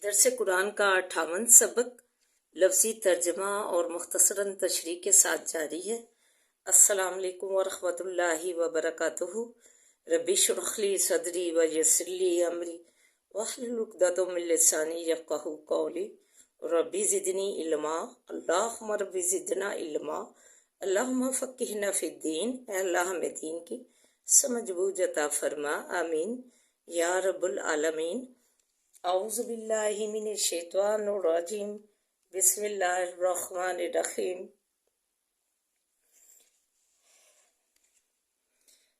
درس قرآن کا 58 سبق لفظی ترجمہ اور مختصراً تشریح کے ساتھ جاری ہے۔ السلام علیکم ورحمۃ اللہ وبرکاتہ۔ رب اشرح لی صدری ویسر لی امری واحلل عقدۃ من لسانی یفقہوا قولی رب زدنی علما اللہم رب زدنا علما اللہم فقہنا فی الدین۔ اے اللہ ہمیں دین کی سمجھ بوجھ عطا فرما، آمین یا رب العالمین۔ اعوذ باللہ من الشیطان الرجیم، بسم اللہ الرحمن الرحیم۔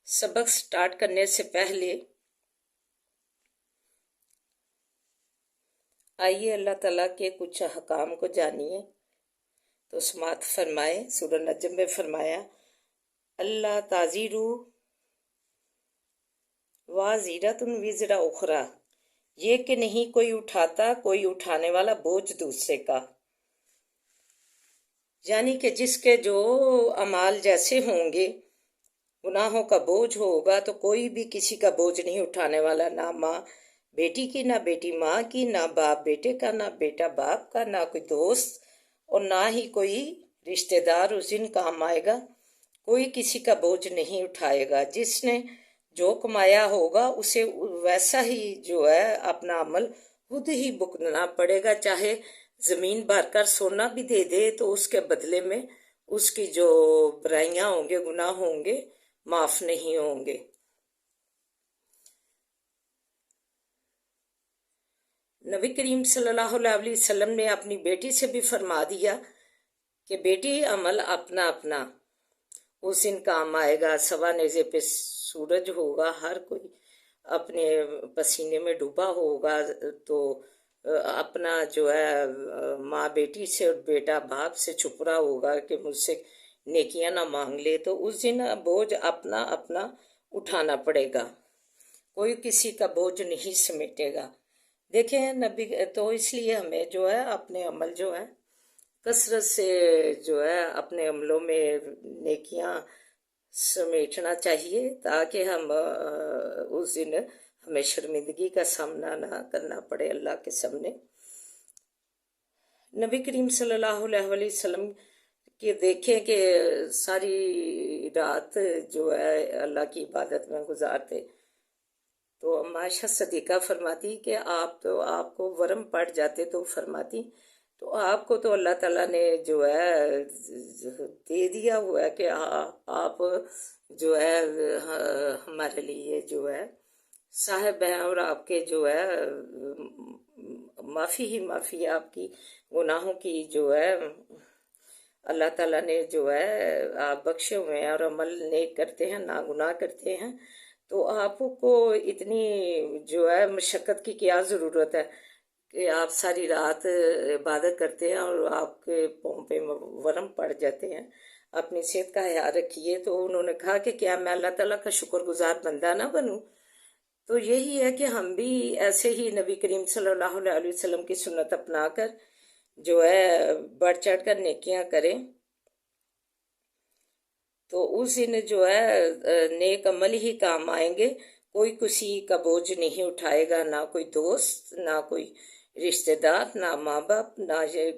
سبق سٹارٹ کرنے سے پہلے آئیے اللہ تعالیٰ کے کچھ احکام کو جانیے۔ تو سماعت فرمائے۔ سورہ نجم میں فرمایا اللہ تعزیرو وازرۃ وزر اخری، یہ کہ نہیں کوئی اٹھاتا کوئی اٹھانے والا بوجھ دوسرے کا، یعنی کہ جس کے جو اعمال جیسے ہوں گے، گناہوں کا بوجھ ہوگا تو کوئی بھی کسی کا بوجھ نہیں اٹھانے والا، نہ ماں بیٹی کی، نہ بیٹی ماں کی، نہ باپ بیٹے کا، نہ بیٹا باپ کا، نہ کوئی دوست اور نہ ہی کوئی رشتہ دار اس دن کام آئے گا۔ کوئی کسی کا بوجھ نہیں اٹھائے گا۔ جس نے جو کمایا ہوگا اسے ویسا ہی جو ہے اپنا عمل خود ہی بھگتنا پڑے گا، چاہے زمین بھر کر سونا بھی دے دے تو اس کے بدلے میں اس کی جو برائیاں ہوں گے، گناہ ہوں گے، معاف نہیں ہوں گے۔ نبی کریم صلی اللہ علیہ وسلم نے اپنی بیٹی سے بھی فرما دیا کہ بیٹی عمل اپنا اپنا اس دن کام آئے گا۔ سوا نیزے پہ سورج ہوگا، ہر کوئی اپنے پسینے میں ڈوبا ہوگا، تو اپنا جو ہے ماں بیٹی سے اور بیٹا باپ سے چھپ رہا ہوگا کہ مجھ سے نیکیاں نہ مانگ لے، تو اس دن بوجھ اپنا اپنا اٹھانا پڑے گا، کوئی کسی کا بوجھ نہیں سمیٹے گا۔ دیکھیں نبی تو اس لیے ہمیں جو ہے اپنے عمل جو ہے کثرت سے جو ہے اپنے عملوں میں نیکیاں سمیٹنا چاہیے، تاکہ ہم اس دن ہمیں شرمندگی کا سامنا نہ کرنا پڑے اللہ کے سامنے۔ نبی کریم صلی اللہ علیہ وسلم کہ دیکھیں کہ ساری رات جو ہے اللہ کی عبادت میں گزارتے، تو عائشہ صدیقہ فرماتی کہ آپ کو ورم پڑ جاتے، تو فرماتی تو آپ کو تو اللہ تعالیٰ نے جو ہے دے دیا ہوا ہے کہ آپ جو ہے ہمارے لیے جو ہے صاحب ہیں، اور آپ کے جو ہے معافی ہی معافی ہے، آپ کی گناہوں کی جو ہے اللہ تعالیٰ نے جو ہے آپ بخشے ہوئے ہیں، اور عمل نیک کرتے ہیں، ناگناہ کرتے ہیں، تو آپ کو اتنی جو ہے مشقت کی کیا ضرورت ہے کہ آپ ساری رات عبادت کرتے ہیں اور آپ کے پاؤں پہ ورم پڑ جاتے ہیں۔ اپنی صحت کا خیال رکھیے۔ تو انہوں نے کہا کہ کیا میں اللہ تعالیٰ کا شکر گزار بندہ نہ بنوں؟ تو یہی ہے کہ ہم بھی ایسے ہی نبی کریم صلی اللہ علیہ وسلم کی سنت اپنا کر جو ہے بڑھ چڑھ کر نیکیاں کریں، تو اس دن جو ہے نیک عمل ہی کام آئیں گے۔ کوئی کسی کا بوجھ نہیں اٹھائے گا، نہ کوئی دوست، نہ کوئی رشتہ دار، نہ ماں باپ، نہ یہ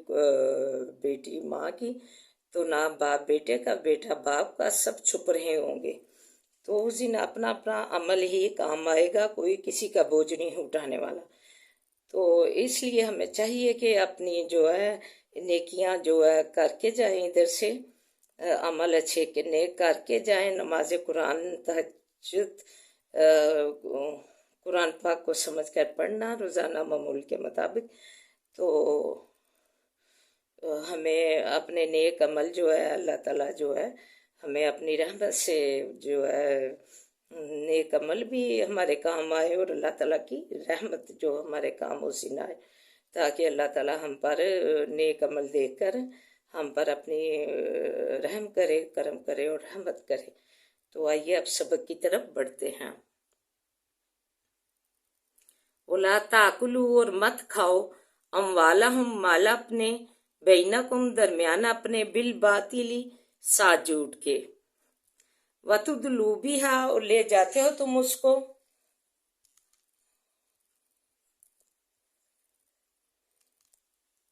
بیٹی ماں کی، تو نہ باپ بیٹے کا، بیٹا باپ کا، سب چھپ رہے ہوں گے۔ تو اس دن اپنا اپنا عمل ہی کام آئے گا، کوئی کسی کا بوجھ نہیں اٹھانے والا۔ تو اس لیے ہمیں چاہیے کہ اپنی جو ہے نیکیاں جو ہے کر کے جائیں، ادھر سے عمل اچھے کے نیک کر کے جائیں، نماز قرآن، تہجد، قرآن پاک کو سمجھ کر پڑھنا روزانہ معمول کے مطابق، تو ہمیں اپنے نیک عمل جو ہے اللہ تعالیٰ جو ہے ہمیں اپنی رحمت سے جو ہے نیک عمل بھی ہمارے کام آئے، اور اللہ تعالیٰ کی رحمت جو ہمارے کام اسی نہ آئے، تاکہ اللہ تعالیٰ ہم پر نیک عمل دیکھ کر ہم پر اپنی رحم کرے، کرم کرے اور رحمت کرے۔ تو آئیے اب سبق کی طرف بڑھتے ہیں۔ وَلَا تَأْكُلُوا، اور مت کھاؤ، أَمْوَالَهُمْ مال اپنے، بینکم درمیان اپنے، بالباطل ساتھ جھوٹ کے، وَتُدْلُوا بِهَا، اور لے جاتے ہو تم اس کو،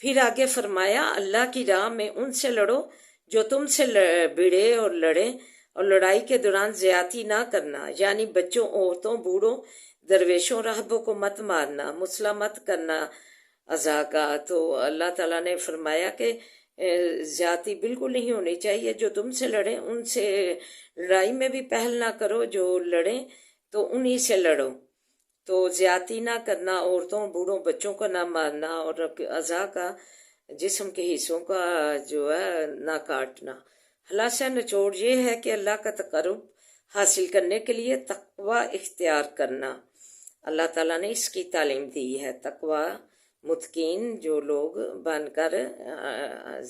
پھر آگے فرمایا اللہ کی راہ میں ان سے لڑو جو تم سے بڑھے اور لڑیں، اور لڑائی کے دوران زیادتی نہ کرنا، یعنی بچوں، عورتوں، بوڑھوں، درویشوں، راہبوں کو مت مارنا، مسئلہ مت کرنا ازا کا۔ تو اللہ تعالیٰ نے فرمایا کہ زیادتی بالکل نہیں ہونی چاہیے، جو تم سے لڑیں ان سے لڑائی میں بھی پہل نہ کرو، جو لڑیں تو انہی سے لڑو، تو زیادتی نہ کرنا، عورتوں، بوڑھوں، بچوں کو نہ مارنا، اور ازا کا جسم کے حصوں کا جو ہے نہ کاٹنا۔ خلاصہ نچوڑ یہ ہے کہ اللہ کا تقرب حاصل کرنے کے لیے تقوی اختیار کرنا، اللہ تعالیٰ نے اس کی تعلیم دی ہے۔ تقوی متقین جو لوگ بن کر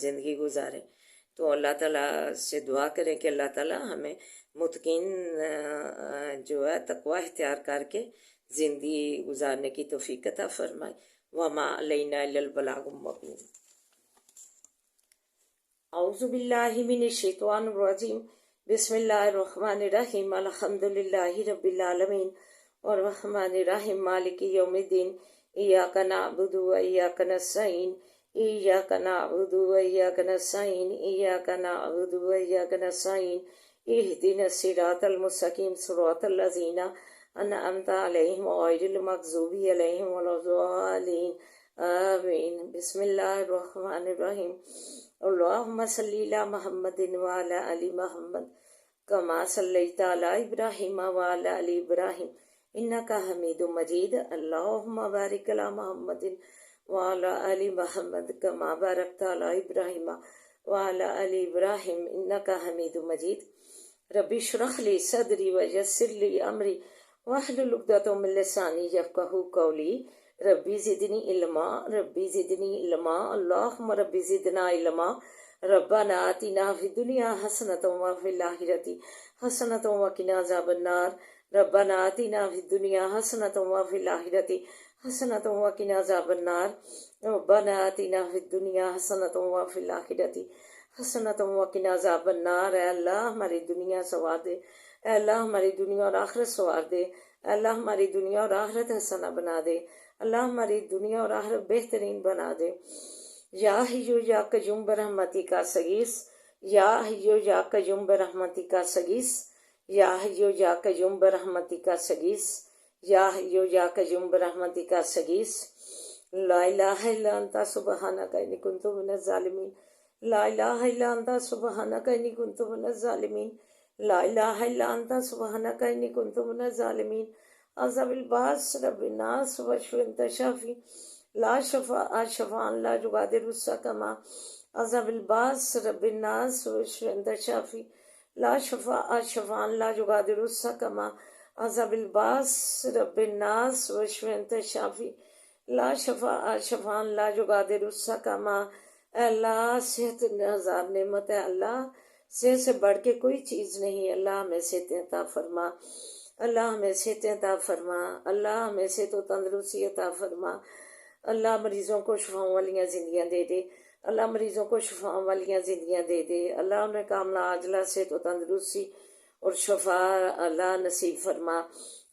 زندگی گزارے، تو اللہ تعالیٰ سے دعا کریں کہ اللہ تعالیٰ ہمیں متقین جو ہے تقوی اختیار کر کے زندگی گزارنے کی توفیق عطا فرمائے۔ وما علینا الا البلاغ المبین۔ اعوذ باللہ من الشیطان الرجیم، بسم اللہ الرحمن الرحیم، الحمدللہ رب العالمین الرحمن الرحیم مالک یوم الدین، ایاک نعبد و ایاک نستعین، ایاک نعبد و ایاک نستعین، ایاک نعبد و ایاک نستعین، اہدنا الصراط المستقیم، صراط الذین انعمت علیہم غیر المغضوب علیہم ولا الضالین، آمین۔ بسم اللہ الرحمن الرحیم، اللہم صلی علی محمد وعلی آل محمد کما صلیت علی ابراہیم وعلی آل ابراہیم انک حمید مجید، اللہم بارک علی محمد وعلی آل محمد کما بارکت علی ابراہیم وعلی آل ابراہیم انک حمید مجید۔ رب اشرح لی صدری ویسر لی امری واحلل عقدۃ من لسانی یفقہوا قولی، ربی زدنی علما، ربی زدنی علما، اللہم ربی زدنا علما، ربنا آتنا فی الدنیا حسنۃ وفی الآخرۃ حسنۃ وقنا عذاب النار، ربنا آتنا فی الدنیا حسنۃ وفی الآخرۃ حسنۃ وقنا عذاب النار، ربنا آتنا فی الدنیا حسنۃ وفی الآخرۃ حسنۃ وقنا عذاب النار۔ اے اللہ ہماری دنیا سنوار دے، اے اللہ ہماری دنیا اور آخرت سنوار دے، اے اللہ ہماری دنیا اور آخرت حسنہ بنا دے، اللہ ہماری دنیا اور آخرت بہترین بنا دے۔ یا حیو یا قیوم برحمتک استغیث، یا حیو یا قیوم برحمتک استغیث، یا حیو یا قیوم برحمتک استغیث، یا حیو یا قیوم برحمتک استغیث۔ لا الہ الا انت سبحانک انی کنت من الظالمین، لا الہ الا انت سبحانک انی کنت من الظالمین، لا الہ الا انت سبحانک انی کنت من الظالمین۔ عذاب الباس رب الناس واشف انت شافی، لا شفاء شفاء لا یغادر سقما، عذاب الباس رب الناس واشف انت شافی، لا شفاء شفاء لا یغادر سقما، عذاب الباس رب الناس واشف انت شافی، لا شفاء شفاء لا یغادر سقما۔ اے اللہ صحت ہزار نعمت ہے، اللہ صحت سے بڑھ کے کوئی چیز نہیں، اللہ ہمیں صحت عطا فرما، اللہ ہمیں صحت عطا فرما، اللہ ہمیں صحت و تندرستی عطا فرما، اللہ مریضوں کو شفاؤں والیاں زندگیاں دے دے، اللہ مریضوں کو شفاؤں والیاں زندگیاں دے دے، اللہ انہیں کاملہ عاجلہ صحت و تندرستی اور شفا اللہ نصیب فرما،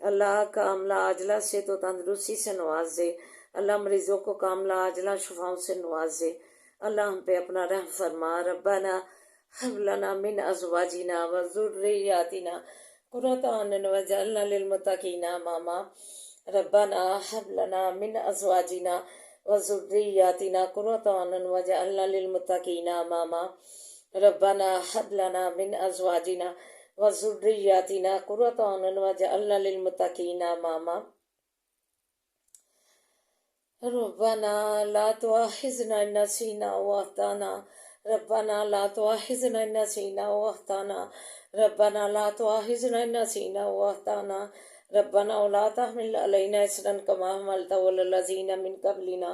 اللہ کاملہ عاجلہ صحت و تندرستی سے نواز دے، اللہ مریضوں کو کاملہ عاجلہ شفاؤں سے نواز دے، اللہ ہم پہ اپنا رحم فرما۔ ربنا هب لنا من ازواجنا وذریاتنا قرۃ اعین واجعلنا للمتقین اماما، ربنا هب لنا من ازواجنا وذریاتنا قرۃ اعین واجعلنا للمتقین اماما، ربنا هب لنا من ازواجنا وذریاتنا قرۃ اعین واجعلنا للمتقین اماما، ربنا لا تؤاخذنا ان نسینا واخطانا، ربنا لا تؤاخذنا ان نسینا واخطانا، ربنا لا تؤاخذنا ان نسینا واخطانا، ربنا ولا تحمل علينا إصرا كما حملته على الذين من قبلنا،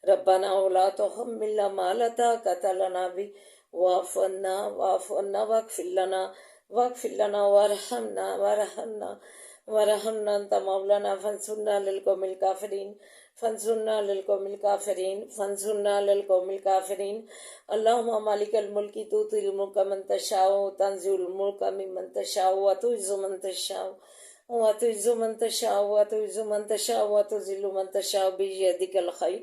ربنا ولا تحملنا ما لا طاقة لنا به واعف عنا واعف عنا واغفر لنا وارحمنا أنت مولانا فانصرنا للقوم الكافرين، فانصرنا للقوم الكافرين، فانصرنا للقوم الكافرين۔ اللهم مالك الملك تؤتي الملك من تشاء وتنزع الملك ممن تشاء وتعز من تشاء وتعز من تشاء وتعز من تشاء وتذل من تشاء بيدك الخير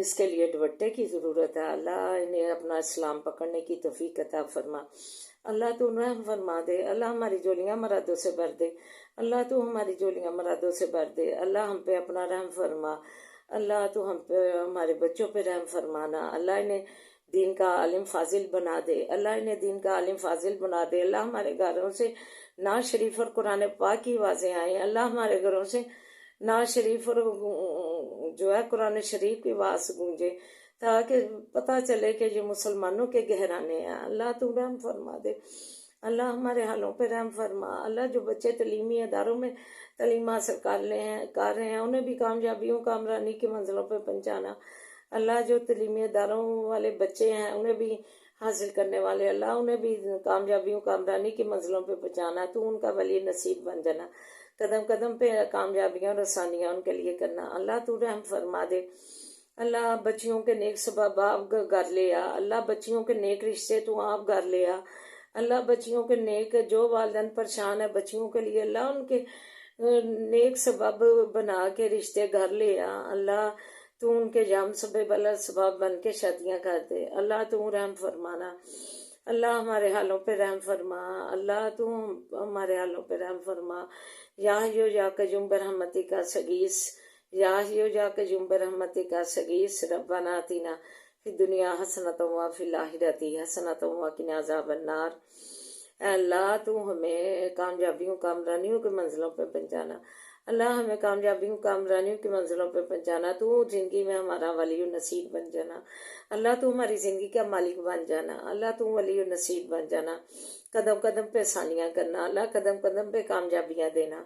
اس کے لیے دوپٹے کی ضرورت ہے، اللہ انہیں اپنا اسلام پکڑنے کی توفیق عطا فرما، اللہ تو رحم فرما دے، اللہ ہماری جولیاں مرادوں سے بھر دے، اللہ تو ہماری جولیاں مرادوں سے بھر دے، اللہ ہم پہ اپنا رحم فرما، اللہ تو ہم پہ ہمارے بچوں پہ رحم فرمانا، اللہ انہیں دین کا عالم فاضل بنا دے، اللہ انہیں دین کا عالم فاضل بنا دے، اللہ ہمارے گھروں سے نعت شریف اور قرآن پاک کی آوازیں آئیں، اللہ ہمارے گھروں سے نعت شریف اور جو ہے قرآن شریف کی آواز گونجے، تاکہ پتہ چلے کہ یہ مسلمانوں کے گھرانے ہیں، اللہ تو رحم فرما دے، اللہ ہمارے حالوں پہ رحم فرما، اللہ جو بچے تعلیمی اداروں میں تعلیم حاصل کر رہے ہیں انہیں بھی کامیابیوں کامرانی کی منزلوں پہ پہنچانا، اللہ جو تعلیمی اداروں والے بچے ہیں انہیں بھی حاصل کرنے والے، اللہ انہیں بھی کامیابیوں کامرانی کی منزلوں پہ پہنچانا، تو ان کا ولی نصیب بن جانا، قدم قدم پہ کامیابیاں اور آسانیاں ان کے لیے کرنا، اللہ تو رحم فرما دے، اللہ بچیوں کے نیک سبب آپ گھر لے آ، اللہ بچیوں کے نیک رشتے تو آپ گھر لے آ، اللہ بچیوں کے نیک جو والدین پریشان ہے بچیوں کے لیے، اللہ ان کے نیک سبب بنا کے رشتے گھر لے آ، اللہ تو ان کے جام سبب اللہ سبب بن کے شادیاں کر دے، اللہ تو رحم فرمانا، اللہ ہمارے حالوں پہ رحم فرما، اللہ تو ہمارے حالوں پہ رحم فرما، یا حیو یا قیوم برحمتک کا سگیس، یا حیو یا قیوم برحمتک کا سگیس، ربنا آتنا فی الدنیا حسنۃ وفی الآخرۃ حسنۃ وقنا عذاب النار، اے اللہ تو ہمیں کامیابیوں کامرانیوں کی منزلوں پہ پہنچانا، اللہ ہمیں کامیابیوں کامرانیوں کی منزلوں پہ پہنچانا، تو زندگی میں ہمارا ولی و نصیب بن جانا، اللہ تو ہماری زندگی کا مالک بن جانا، اللہ تو ولی و نصیب بن جانا، قدم قدم پہ آسانیاں کرنا، اللہ قدم قدم پہ کامیابیاں دینا،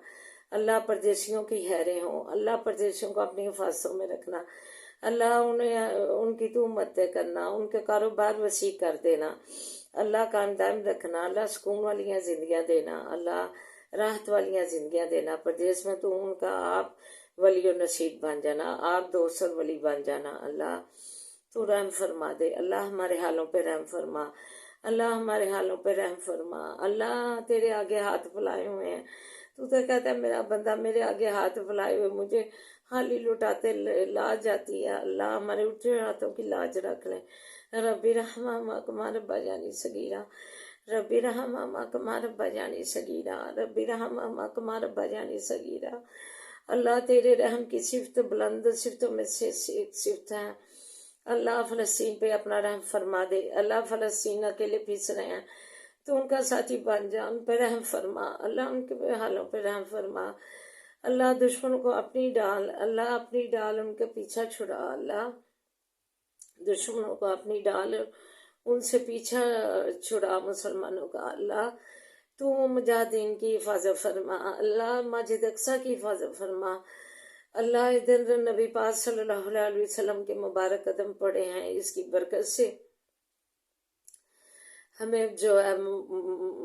اللہ پردیسیوں کی خیریں ہوں، اللہ پردیسیوں کو اپنی حفاظتوں میں رکھنا، اللہ ان کی تو مدد کرنا، ان کے کاروبار وسیع کر دینا، اللہ قائم دائم رکھنا، اللہ سکون والیاں زندگیاں دینا، اللہ راحت والیاں زندگیاں دینا، پردیس میں تو ان کا آپ ولی و نصیب بن جانا، آپ دوست اور ولی بن جانا، اللہ تو رحم فرما دے، اللہ ہمارے حالوں پہ رحم فرما، اللہ ہمارے حالوں پہ رحم فرما، اللہ تیرے آگے ہاتھ پھیلائے ہوئے ہیں، تو کہتا ہے میرا بندہ میرے آگے ہاتھ پھیلائے ہوئے مجھے خالی لٹاتے لاج جاتی ہے، اللہ ہمارے اٹھے ہاتھوں کی لاج رکھ لیں، ربی رحمہ کما ربا جانی صغیرہ، ربی رحمہ کما ربا جانی صغیرہ، ربی رحمہ کما ربا جانی صغیرہ، اللہ تیرے رحم کی صفت بلند صفتوں میں سے ایک صفت ہے، اللہ فلسطین پہ اپنا رحم فرما دے، اللہ فلسطین اکیلے پیس رہے ہیں تو ان کا ساتھی بن جا، ان پہ رحم فرما، اللہ ان کے حالوں پہ رحم فرما، اللہ دشمنوں کو اپنی ڈال، اللہ اپنی ڈال ان کے پیچھا چھڑا، اللہ دشمنوں کو اپنی ڈال ان سے پیچھا چھڑا مسلمانوں کا، اللہ تو مجاہدین کی حفاظت فرما، اللہ مسجد اقصی کی حفاظت فرما، اللہ ادھر نبی پاک صلی اللہ علیہ وسلم کے مبارک قدم پڑے ہیں، اس کی برکت سے ہمیں جو ہے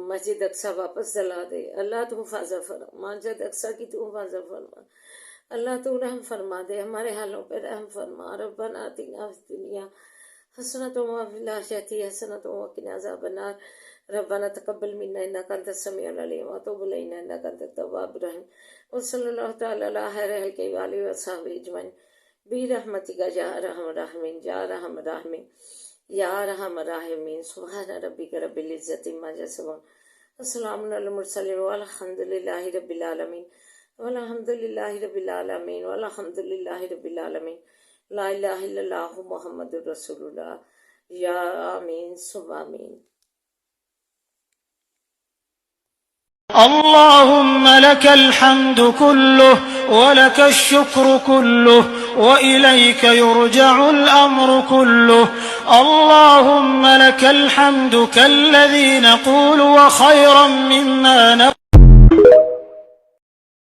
مسجد اقصی واپس دلا دے، اللہ تو حفاظت فرما، مسجد اقصی کی تو حفاظت فرما، اللہ تو رحم فرما دے، ہمارے حالوں پہ رحم فرما، ربنا آتنا فی الدنیا حسنۃ وفی الآخرۃ حسنۃ وقنا عذاب النار، ربنا تقبل منا انک انت السمیع العلیم وتب علینا انک انت التواب الرحیم، وصلی اللہ تعالی علی خیر خلقہ وآلہ وصحبہ اجمعین برحمتک یا ارحم الراحمین یا ارحم الراحمین یا ارحم الراحمین، سبحان ربک رب العزۃ عما یصفون، وسلام علی المرسلین والحمد للہ رب العالمین، والحمد للہ رب العالمین، والحمد للہ رب العالمین، لا الہ الا اللہ محمد رسول اللہ، یا آمین ثم آمین۔ اللهم لك الحمد كله ولك الشكر كله وإليك يرجع الأمر كله، اللهم لك الحمد كالذي نقول وخيرا مما نقول